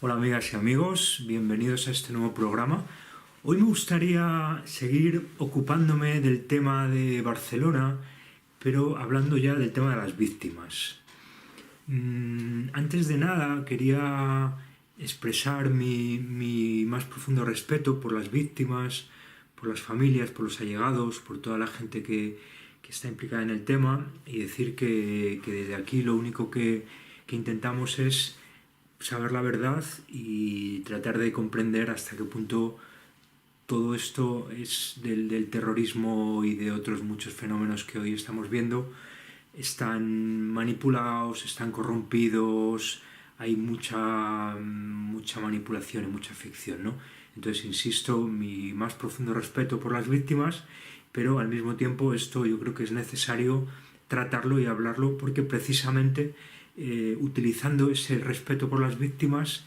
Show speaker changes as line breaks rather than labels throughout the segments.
Hola amigas y amigos, bienvenidos a este nuevo programa. Hoy me gustaría seguir ocupándome del tema de Barcelona, pero hablando ya del tema de las víctimas. Antes de nada quería expresar mi más profundo respeto por las víctimas, por las familias, por los allegados, por toda la gente que está implicada en el tema y decir que desde aquí lo único que intentamos es saber la verdad y tratar de comprender hasta qué punto todo esto es del terrorismo y de otros muchos fenómenos que hoy estamos viendo. Están manipulados, están corrompidos, hay mucha manipulación y mucha ficción, ¿no? Entonces, insisto, mi más profundo respeto por las víctimas, pero al mismo tiempo esto yo creo que es necesario tratarlo y hablarlo porque precisamente utilizando ese respeto por las víctimas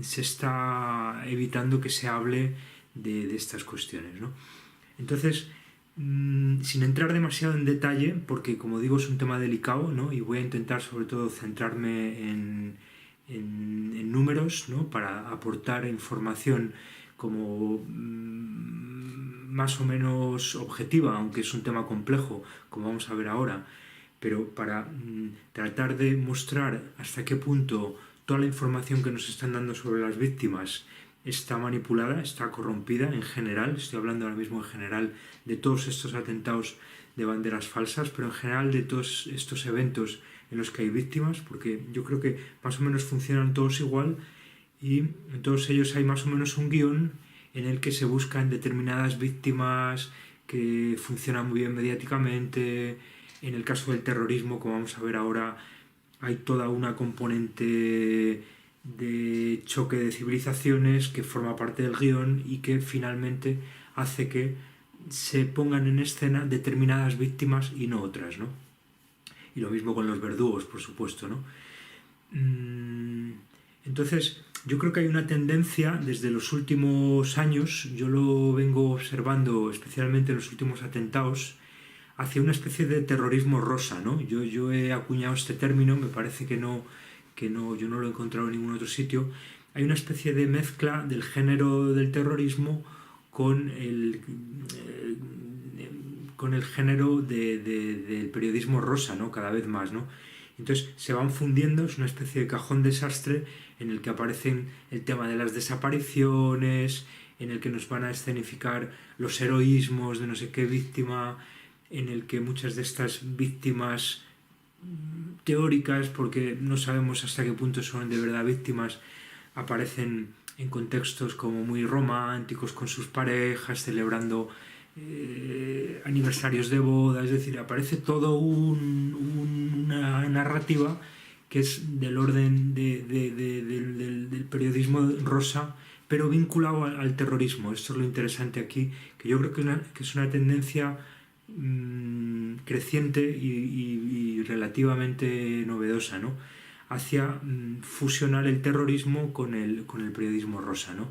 se está evitando que se hable de estas cuestiones, ¿no? Entonces, sin entrar demasiado en detalle, porque como digo es un tema delicado, ¿no? Y voy a intentar sobre todo centrarme en números, ¿no? Para aportar información como más o menos objetiva, aunque es un tema complejo, como vamos a ver ahora, pero para tratar de mostrar hasta qué punto toda la información que nos están dando sobre las víctimas está manipulada, está corrompida en general. Estoy hablando ahora mismo en general de todos estos atentados de banderas falsas, pero en general de todos estos eventos en los que hay víctimas, porque yo creo que más o menos funcionan todos igual y en todos ellos hay más o menos un guión en el que se buscan determinadas víctimas que funcionan muy bien mediáticamente. En el caso del terrorismo, como vamos a ver ahora, hay toda una componente de choque de civilizaciones que forma parte del guión y que finalmente hace que se pongan en escena determinadas víctimas y no otras, ¿no? Y lo mismo con los verdugos, por supuesto, ¿no? Entonces, yo creo que hay una tendencia desde los últimos años, yo lo vengo observando especialmente en los últimos atentados, hacia una especie de terrorismo rosa, ¿no? Yo he acuñado este término, me parece que yo no lo he encontrado en ningún otro sitio. Hay una especie de mezcla del género del terrorismo con con el género del periodismo rosa, ¿no? Cada vez más, ¿no? Entonces se van fundiendo, es una especie de cajón desastre en el que aparecen el tema de las desapariciones, en el que nos van a escenificar los heroísmos de no sé qué víctima, en el que muchas de estas víctimas teóricas, porque no sabemos hasta qué punto son de verdad víctimas, aparecen en contextos como muy románticos con sus parejas, celebrando aniversarios de boda, es decir, aparece todo una narrativa que es del orden del periodismo rosa, pero vinculado al terrorismo. Esto es lo interesante aquí, que yo creo que es una tendencia creciente y relativamente novedosa, ¿no? Hacia fusionar el terrorismo con el periodismo rosa, ¿no?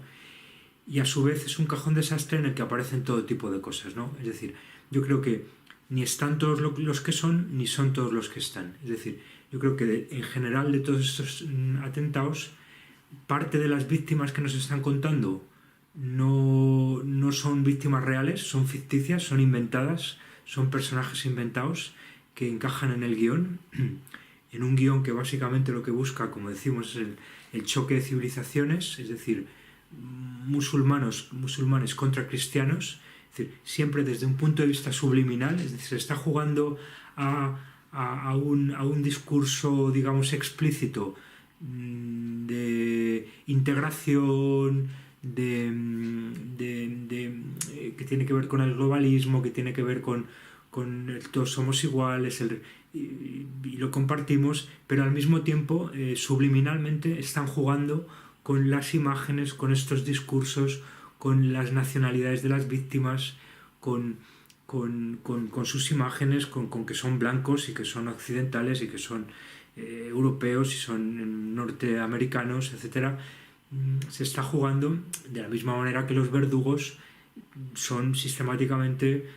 Y a su vez es un cajón desastre en el que aparecen todo tipo de cosas, ¿no? Es decir, yo creo que ni están todos los que son, ni son todos los que están. Es decir, yo creo que en general de todos estos atentados, parte de las víctimas que nos están contando no son víctimas reales, son ficticias, son inventadas, son personajes inventados que encajan en el guión, en un guión que básicamente lo que busca, como decimos, es el choque de civilizaciones, es decir, musulmanes contra cristianos, es decir, siempre desde un punto de vista subliminal, es decir, se está jugando a un discurso, digamos, explícito de integración, que tiene que ver con el globalismo, que tiene que ver con todos somos iguales y lo compartimos, pero al mismo tiempo subliminalmente están jugando con las imágenes, con estos discursos, con las nacionalidades de las víctimas, con sus imágenes, con que son blancos y que son occidentales y que son europeos y son norteamericanos, etcétera. Se está jugando de la misma manera que los verdugos son sistemáticamente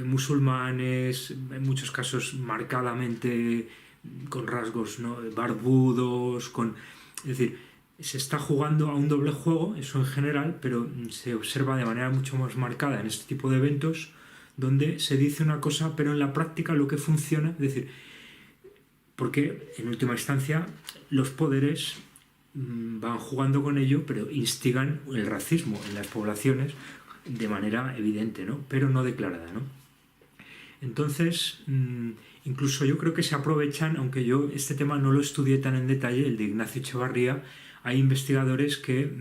musulmanes, en muchos casos marcadamente con rasgos, ¿no?, barbudos, es decir, se está jugando a un doble juego, eso en general, pero se observa de manera mucho más marcada en este tipo de eventos, donde se dice una cosa, pero en la práctica lo que funciona, es decir, porque en última instancia los poderes van jugando con ello, pero instigan el racismo en las poblaciones de manera evidente, ¿no? Pero no declarada, ¿no? Entonces, incluso yo creo que se aprovechan, aunque yo este tema no lo estudié tan en detalle, el de Ignacio Echevarría, hay investigadores que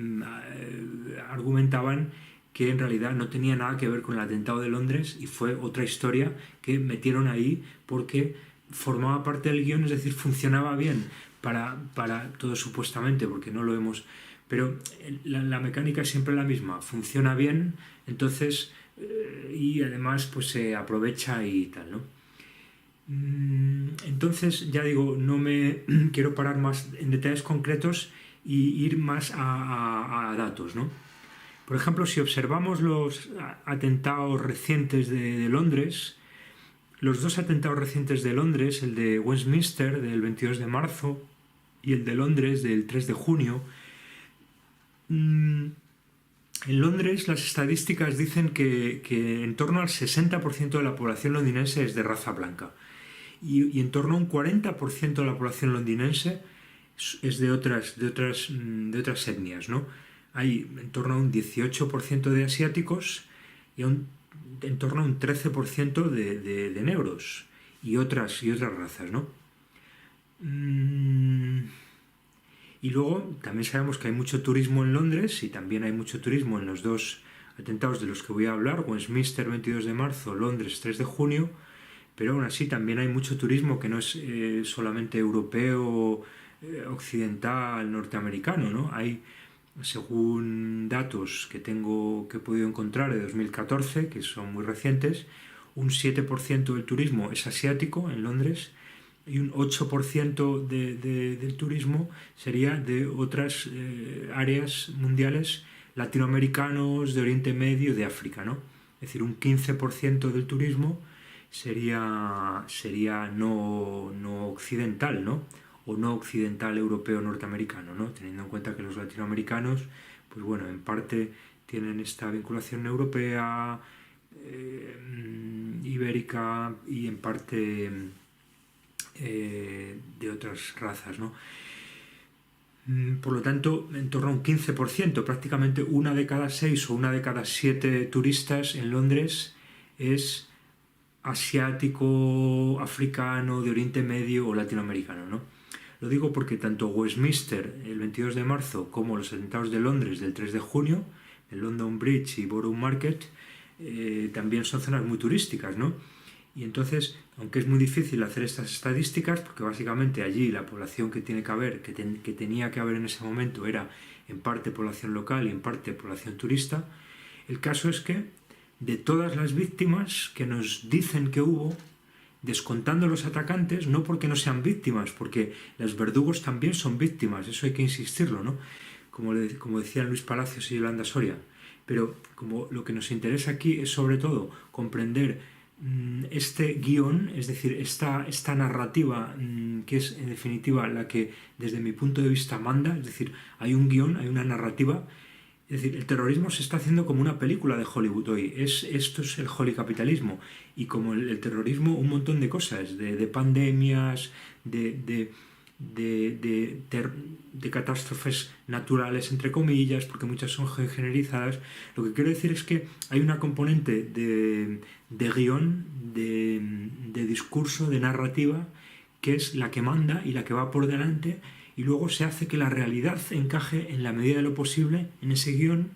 argumentaban que en realidad no tenía nada que ver con el atentado de Londres y fue otra historia que metieron ahí porque formaba parte del guión, es decir, funcionaba bien para todo supuestamente, porque no lo hemos... Pero la mecánica es siempre la misma, funciona bien, entonces, y además pues se aprovecha y tal, ¿no? Entonces, ya digo, no me quiero parar más en detalles concretos y ir más a datos, ¿no? Por ejemplo, si observamos los atentados recientes de Londres, los dos atentados recientes de Londres, el de Westminster del 22 de marzo y el de Londres del 3 de junio, en Londres las estadísticas dicen que en torno al 60% de la población londinense es de raza blanca y en torno a un 40% de la población londinense es de otras etnias, ¿no? Hay en torno a un 18% de asiáticos y en torno a un 13% de negros y otras razas, ¿no? Y luego también sabemos que hay mucho turismo en Londres y también hay mucho turismo en los dos atentados de los que voy a hablar, Westminster 22 de marzo, Londres 3 de junio, pero aún así también hay mucho turismo que no es solamente europeo, occidental, norteamericano, ¿no? Hay, según datos que he podido encontrar de 2014, que son muy recientes, un 7% del turismo es asiático en Londres y un 8% del turismo sería de otras áreas mundiales, latinoamericanos, de Oriente Medio, de África, ¿no? Es decir, un 15% del turismo sería no occidental, ¿no? O no occidental europeo norteamericano, ¿no? Teniendo en cuenta que los latinoamericanos, pues bueno, en parte tienen esta vinculación europea, ibérica y en parte de otras razas, ¿no? Por lo tanto, en torno a un 15%, prácticamente una de cada 6 o una de cada 7 turistas en Londres es asiático, africano, de Oriente Medio o latinoamericano, ¿no? Lo digo porque tanto Westminster el 22 de marzo como los atentados de Londres del 3 de junio, el London Bridge y Borough Market, también son zonas muy turísticas, ¿no? Y entonces, aunque es muy difícil hacer estas estadísticas, porque básicamente allí la población que tiene que haber, que tenía que haber en ese momento, era en parte población local y en parte población turista, el caso es que de todas las víctimas que nos dicen que hubo, descontando los atacantes, no porque no sean víctimas, porque los verdugos también son víctimas, eso hay que insistirlo, ¿no? Como decían Luis Palacios y Yolanda Soria. Pero como lo que nos interesa aquí es sobre todo comprender este guión, es decir, esta narrativa que es en definitiva la que desde mi punto de vista manda, es decir, hay un guión, hay una narrativa. Es decir, el terrorismo se está haciendo como una película de Hollywood hoy. Esto es el holicapitalismo. Y como el terrorismo, un montón de cosas, de pandemias, de catástrofes naturales, entre comillas, porque muchas son generizadas. Lo que quiero decir es que hay una componente de guión, de discurso, de narrativa, que es la que manda y la que va por delante, y luego se hace que la realidad encaje en la medida de lo posible en ese guión.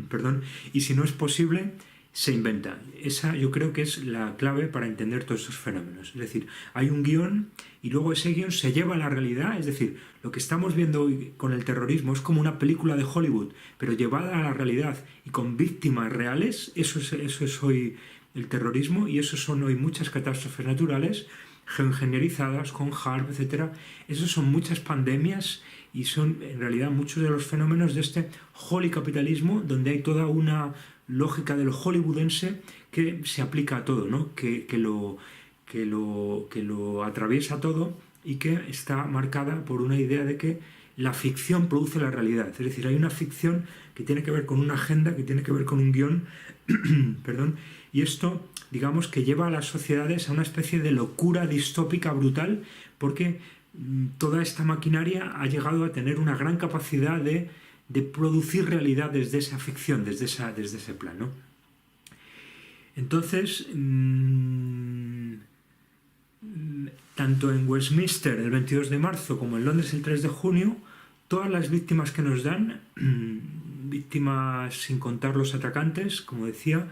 Perdón, y si no es posible, se inventa. Esa yo creo que es la clave para entender todos estos fenómenos. Es decir, hay un guión y luego ese guión se lleva a la realidad. Es decir, lo que estamos viendo hoy con el terrorismo es como una película de Hollywood, pero llevada a la realidad y con víctimas reales. Eso es hoy el terrorismo, y eso son hoy muchas catástrofes naturales geoingenierizadas con HARP, etc. Esos son muchas pandemias y son en realidad muchos de los fenómenos de este holicapitalismo, donde hay toda una lógica de lo hollywoodense que se aplica a todo, ¿no? que lo atraviesa todo y que está marcada por una idea de que la ficción produce la realidad. Es decir, hay una ficción que tiene que ver con una agenda, que tiene que ver con un guión, perdón, y esto, digamos, que lleva a las sociedades a una especie de locura distópica brutal, porque toda esta maquinaria ha llegado a tener una gran capacidad de producir realidad desde esa ficción, desde ese plano. Entonces, tanto en Westminster el 22 de marzo como en Londres el 3 de junio, todas las víctimas que nos dan, víctimas sin contar los atacantes, como decía,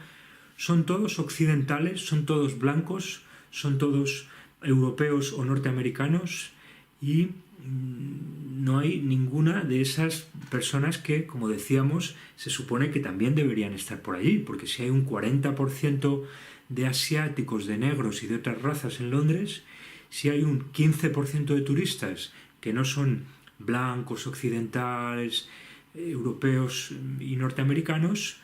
son todos occidentales, son todos blancos, son todos europeos o norteamericanos, y no hay ninguna de esas personas que, como decíamos, se supone que también deberían estar por allí, porque si hay un 40% de asiáticos, de negros y de otras razas en Londres, si hay un 15% de turistas que no son blancos, occidentales, europeos y norteamericanos,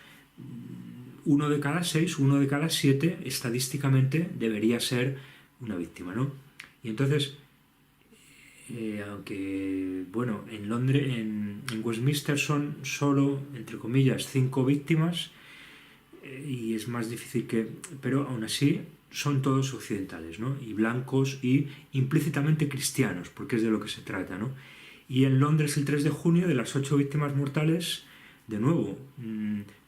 1 de cada 6, 1 de cada 7 estadísticamente debería ser una víctima, ¿no? Y entonces, aunque, bueno, en Londres, en Westminster son solo, entre comillas, 5 víctimas, y es más difícil que... pero aún así son todos occidentales, ¿no? Y blancos y implícitamente cristianos, porque es de lo que se trata, ¿no? Y en Londres el 3 de junio, de las 8 víctimas mortales, de nuevo,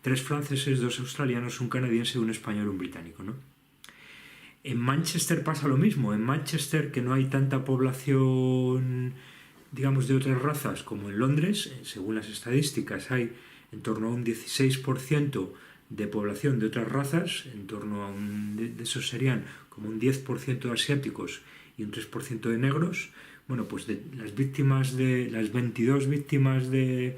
3 franceses, 2 australianos, un canadiense, un español y un británico, ¿no? En Manchester pasa lo mismo. En Manchester, que no hay tanta población, digamos, de otras razas como en Londres, según las estadísticas hay en torno a un 16% de población de otras razas, en torno a de esos serían como un 10% de asiáticos y un 3% de negros. Bueno, pues de las 22 víctimas de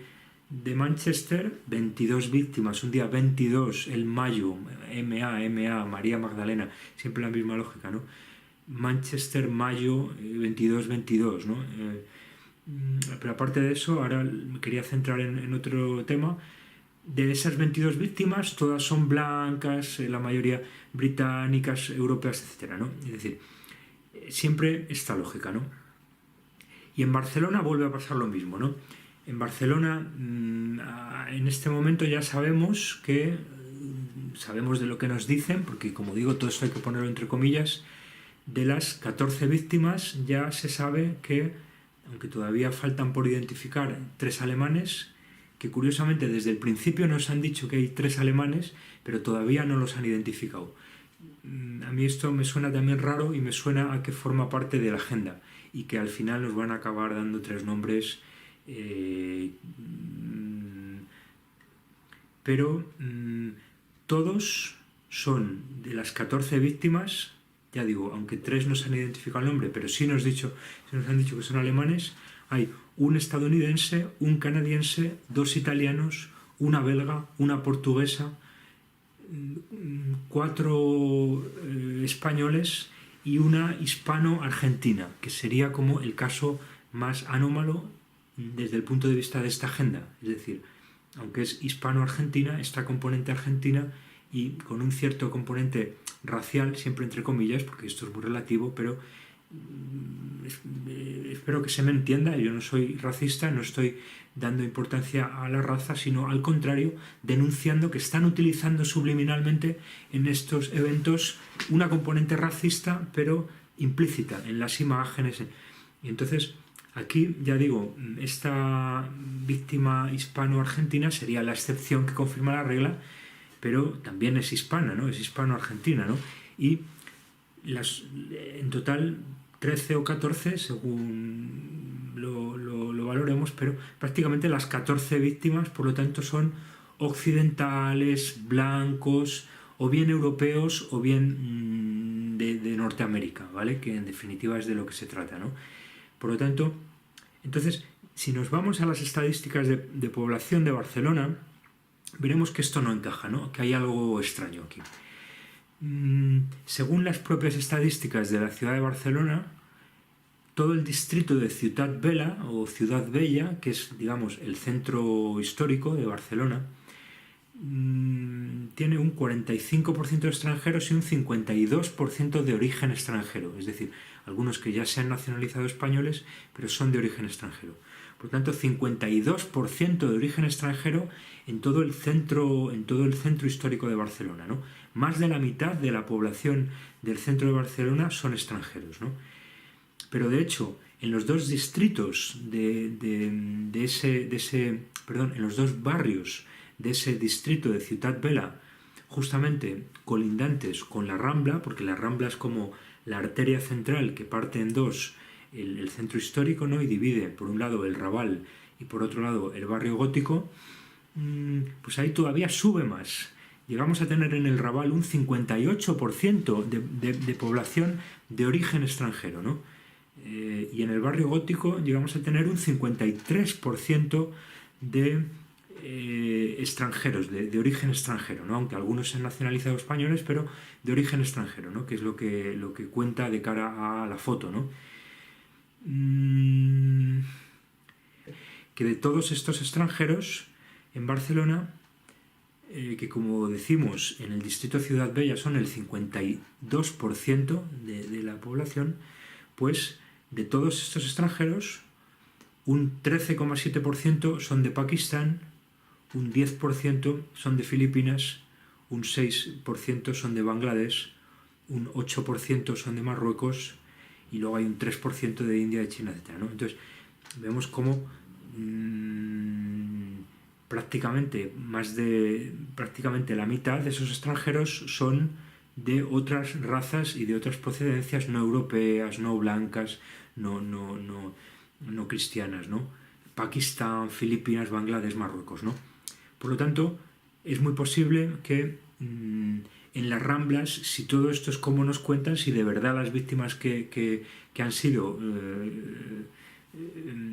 Manchester, 22 víctimas, un día 22, el mayo, MA, María Magdalena, siempre la misma lógica, ¿no? Manchester, mayo, 22, ¿no? Pero aparte de eso, ahora me quería centrar en otro tema. De esas 22 víctimas, todas son blancas, la mayoría británicas, europeas, etcétera, ¿no? Es decir, siempre esta lógica, ¿no? Y en Barcelona vuelve a pasar lo mismo, ¿no? En Barcelona, en este momento ya sabemos sabemos de lo que nos dicen, porque como digo, todo esto hay que ponerlo entre comillas, de las 14 víctimas ya se sabe que, aunque todavía faltan por identificar 3 alemanes, que curiosamente desde el principio nos han dicho que hay 3 alemanes, pero todavía no los han identificado. A mí esto me suena también raro y me suena a que forma parte de la agenda y que al final nos van a acabar dando 3 nombres, pero todos son de las 14 víctimas, ya digo, aunque 3 no se han identificado el nombre, pero sí nos han dicho que son alemanes. Hay un estadounidense, un canadiense, 2 italianos, una belga, una portuguesa, 4 españoles y una hispano-argentina, que sería como el caso más anómalo desde el punto de vista de esta agenda. Es decir, aunque es hispano-argentina, esta componente argentina y con un cierto componente racial, siempre entre comillas, porque esto es muy relativo, pero espero que se me entienda. Yo no soy racista, no estoy dando importancia a la raza, sino al contrario, denunciando que están utilizando subliminalmente en estos eventos una componente racista, pero implícita en las imágenes. Y entonces, aquí, ya digo, esta víctima hispano-argentina sería la excepción que confirma la regla, pero también es hispana, ¿no? Es hispano-argentina, ¿no? Y en total 13 o 14, según lo valoremos, pero prácticamente las 14 víctimas, por lo tanto, son occidentales, blancos, o bien europeos, o bien de Norteamérica, ¿vale? Que en definitiva es de lo que se trata, ¿no? Por lo tanto, entonces, si nos vamos a las estadísticas de población de Barcelona, veremos que esto no encaja, ¿no? Que hay algo extraño aquí. Según las propias estadísticas de la ciudad de Barcelona, todo el distrito de Ciutat Vella o Ciudad Bella, que es, digamos, el centro histórico de Barcelona, tiene un 45% de extranjeros y un 52% de origen extranjero, es decir, algunos que ya se han nacionalizado españoles, pero son de origen extranjero. Por tanto, 52% de origen extranjero en todo el centro histórico de Barcelona, ¿no? Más de la mitad de la población del centro de Barcelona son extranjeros, ¿no? Pero de hecho, en los dos distritos en los dos barrios de ese distrito de Ciutat Vella, justamente colindantes con la Rambla, porque la Rambla es como la arteria central que parte en dos el centro histórico, ¿no? Y divide por un lado el Raval y por otro lado el barrio gótico, pues ahí todavía sube más. Llegamos a tener en el Raval un 58% de población de origen extranjero, ¿no? Y en el barrio gótico llegamos a tener un 53% de extranjeros, de origen extranjero, ¿no? Aunque algunos se han nacionalizado españoles, pero de origen extranjero, ¿no? Que es lo que cuenta de cara a la foto, ¿no? Que de todos estos extranjeros en Barcelona, que como decimos en el distrito Ciudad Bella son el 52% de la población, pues de todos estos extranjeros un 13,7% son de Pakistán, un 10% son de Filipinas, un 6% son de Bangladesh, un 8% son de Marruecos y luego hay un 3% de India, de China, etc., ¿no? Entonces vemos cómo prácticamente la mitad de esos extranjeros son de otras razas y de otras procedencias no europeas, no blancas, no cristianas, ¿no? Pakistán, Filipinas, Bangladesh, Marruecos, ¿no? Por lo tanto, es muy posible que en las Ramblas, si todo esto es como nos cuentan, si de verdad las víctimas que han sido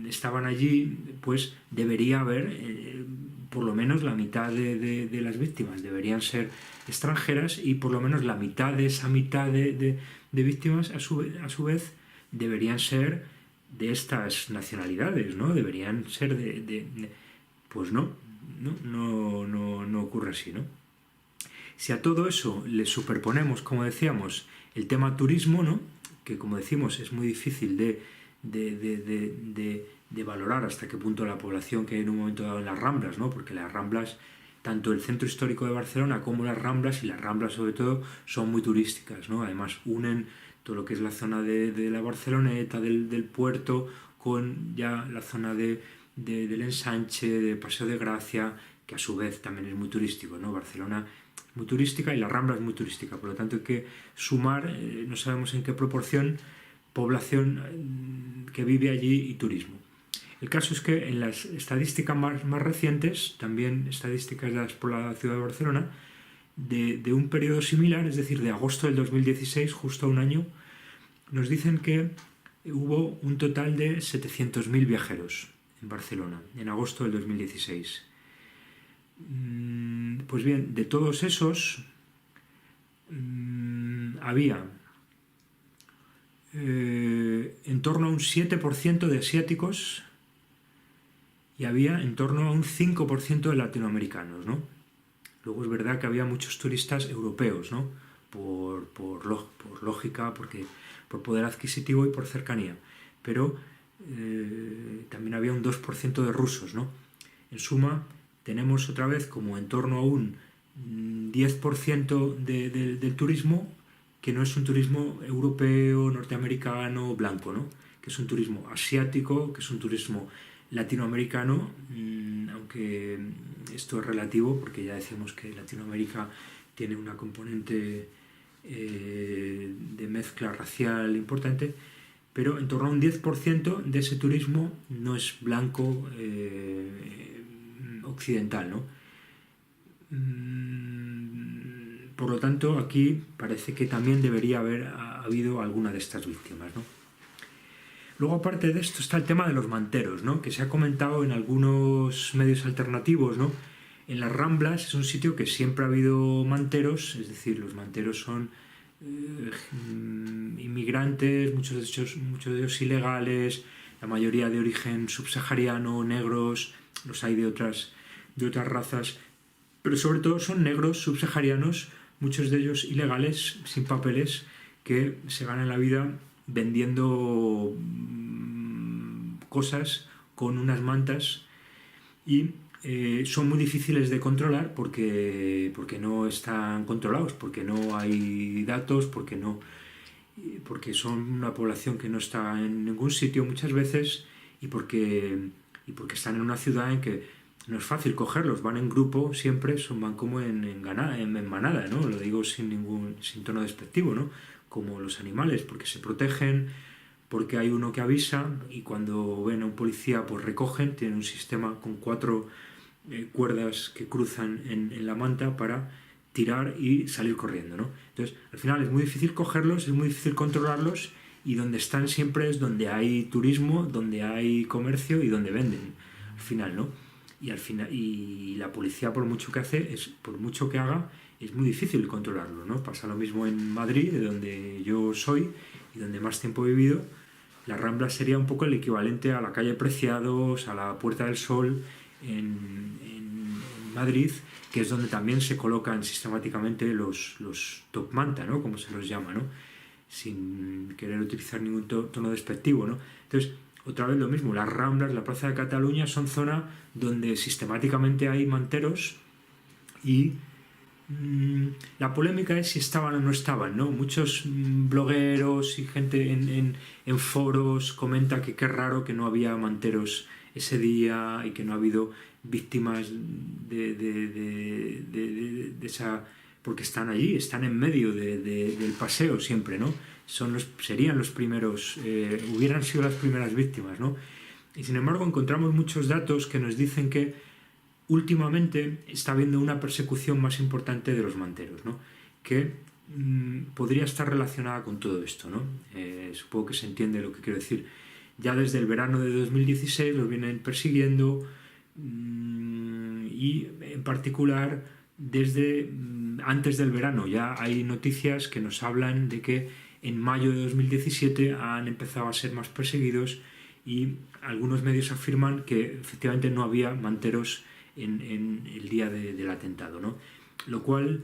estaban allí, pues debería haber por lo menos la mitad de las víctimas deberían ser extranjeras y por lo menos la mitad de esa mitad de víctimas a su vez deberían ser de estas nacionalidades, ¿no? Deberían ser pues no ocurre así, ¿no? Si a todo eso le superponemos, como decíamos, el tema turismo, ¿no? Que como decimos es muy difícil de valorar hasta qué punto la población que hay en un momento dado en las Ramblas, ¿no? Porque las Ramblas, tanto el centro histórico de Barcelona como las Ramblas, y las Ramblas sobre todo, son muy turísticas, ¿no? Además unen todo lo que es la zona de la Barceloneta, del puerto, con ya la zona del Ensanche, de Paseo de Gracia, que a su vez también es muy turístico, ¿no? Barcelona es muy turística y la Rambla es muy turística, por lo tanto hay que sumar, no sabemos en qué proporción, población que vive allí y turismo. El caso es que en las estadísticas más recientes, también estadísticas dadas por la ciudad de Barcelona, de un periodo similar, es decir, de agosto del 2016, justo a un año, nos dicen que hubo un total de 700.000 viajeros en Barcelona, en agosto del 2016. Pues bien, de todos esos había en torno a un 7% de asiáticos y había en torno a un 5% de latinoamericanos, ¿no? Luego es verdad que había muchos turistas europeos, ¿no? Por lógica, por poder adquisitivo y por cercanía. Pero también había un 2% de rusos, ¿no? En suma, tenemos otra vez como en torno a un 10% del turismo que no es un turismo europeo, norteamericano, blanco, ¿no? Que es un turismo asiático, que es un turismo latinoamericano, aunque esto es relativo porque ya decimos que Latinoamérica tiene una componente de mezcla racial importante, pero en torno a un 10% de ese turismo no es blanco occidental, ¿no? Por lo tanto, aquí parece que también debería haber habido alguna de estas víctimas, ¿no? Luego, aparte de esto, está el tema de los manteros, ¿no? Que se ha comentado en algunos medios alternativos, ¿no? En las Ramblas es un sitio que siempre ha habido manteros, es decir, los manteros son inmigrantes, muchos de ellos ilegales, la mayoría de origen subsahariano, negros, los hay de otras razas, pero sobre todo son negros subsaharianos, muchos de ellos ilegales, sin papeles, que se ganan la vida vendiendo cosas con unas mantas y son muy difíciles de controlar porque no están controlados, porque no hay datos, porque son una población que no está en ningún sitio muchas veces y porque están en una ciudad en que no es fácil cogerlos, van en grupo siempre, van como en manada, ¿no? Lo digo sin tono despectivo, ¿no? Como los animales, porque se protegen, porque hay uno que avisa y cuando ven a un policía pues recogen, tienen un sistema con 4 cuerdas que cruzan en la manta para tirar y salir corriendo, ¿no? Entonces, al final es muy difícil cogerlos, es muy difícil controlarlos y donde están siempre es donde hay turismo, donde hay comercio y donde venden, al final, ¿no? Y la policía por mucho que por mucho que haga, es muy difícil controlarlo, ¿no? Pasa lo mismo en Madrid, de donde yo soy y donde más tiempo he vivido. La Rambla sería un poco el equivalente a la calle Preciados, a la Puerta del Sol en Madrid, que es donde también se colocan sistemáticamente los top manta, ¿no? Como se los llama, ¿no? Sin querer utilizar ningún tono despectivo, ¿no? Entonces, otra vez lo mismo, las Ramblas, la Plaza de Cataluña son zonas donde sistemáticamente hay manteros y la polémica es si estaban o no estaban, ¿no? Muchos blogueros y gente en foros comenta que qué raro que no había manteros ese día y que no ha habido víctimas de esa... porque están allí, están en medio del paseo siempre, ¿no? Serían los primeros, hubieran sido las primeras víctimas, ¿no? Y sin embargo encontramos muchos datos que nos dicen que últimamente está habiendo una persecución más importante de los manteros, ¿no? Que podría estar relacionada con todo esto, ¿no? Supongo que se entiende lo que quiero decir. Ya desde el verano de 2016 los vienen persiguiendo y en particular desde antes del verano ya hay noticias que nos hablan de que en mayo de 2017 han empezado a ser más perseguidos y algunos medios afirman que efectivamente no había manteros en el día del atentado, ¿no? Lo cual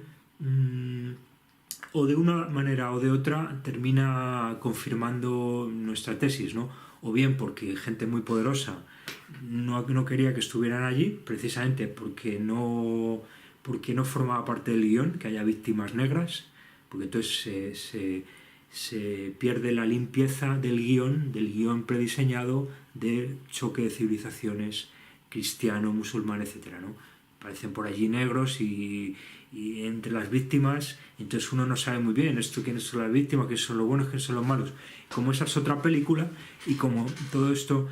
o de una manera o de otra termina confirmando nuestra tesis, ¿no? O bien porque gente muy poderosa no quería que estuvieran allí, precisamente porque no formaba parte del guión que haya víctimas negras, porque entonces se pierde la limpieza del guión prediseñado de choque de civilizaciones cristiano, musulmán, etcétera, ¿no? Aparecen por allí negros y entre las víctimas, entonces uno no sabe muy bien quiénes son las víctimas, quiénes son los buenos, quiénes son los malos. Como esa es otra película y como todo esto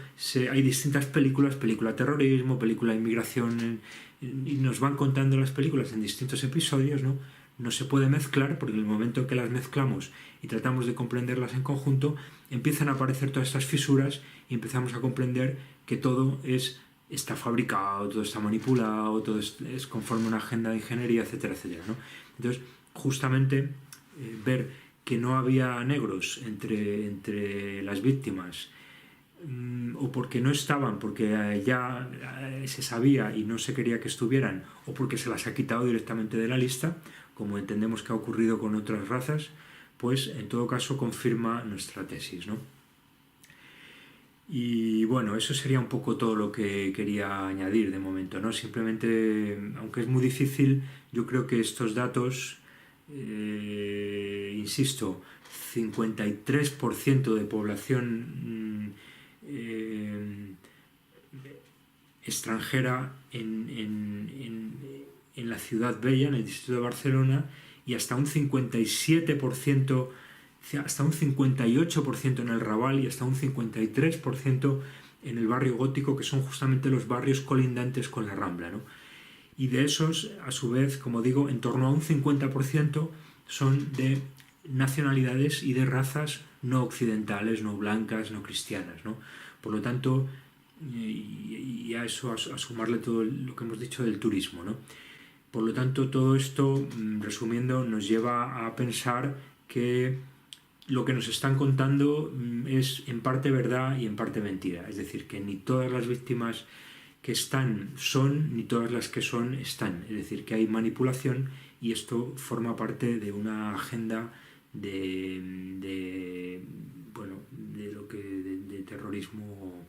hay distintas película terrorismo, película inmigración y nos van contando las películas en distintos episodios, ¿no? No se puede mezclar porque en el momento en que las mezclamos y tratamos de comprenderlas en conjunto empiezan a aparecer todas estas fisuras y empezamos a comprender que todo está fabricado, todo está manipulado, todo es conforme a una agenda de ingeniería, etcétera, etcétera, ¿no? Entonces, justamente ver que no había negros entre las víctimas o porque no estaban, porque ya se sabía y no se quería que estuvieran, o porque se las ha quitado directamente de la lista, como entendemos que ha ocurrido con otras razas, pues en todo caso confirma nuestra tesis, ¿no? Y bueno, eso sería un poco todo lo que quería añadir de momento, ¿no? Simplemente, aunque es muy difícil, yo creo que estos datos, insisto, 53% de población extranjera en la ciudad bella, en el distrito de Barcelona, y hasta un 57%, hasta un 58% en el Raval y hasta un 53% en el barrio gótico, que son justamente los barrios colindantes con la Rambla, ¿no? Y de esos, a su vez, como digo, en torno a un 50% son de nacionalidades y de razas no occidentales, no blancas, no cristianas, ¿no? Por lo tanto, y a eso a sumarle todo lo que hemos dicho del turismo, ¿no? Por lo tanto, todo esto, resumiendo, nos lleva a pensar que lo que nos están contando es en parte verdad y en parte mentira. Es decir, que ni todas las víctimas que están son, ni todas las que son están. Es decir, que hay manipulación y esto forma parte de una agenda de terrorismo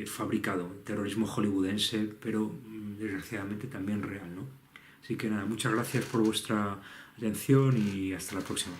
fabricado, terrorismo hollywoodense, pero desgraciadamente también real, ¿no? Así que nada, muchas gracias por vuestra atención y hasta la próxima.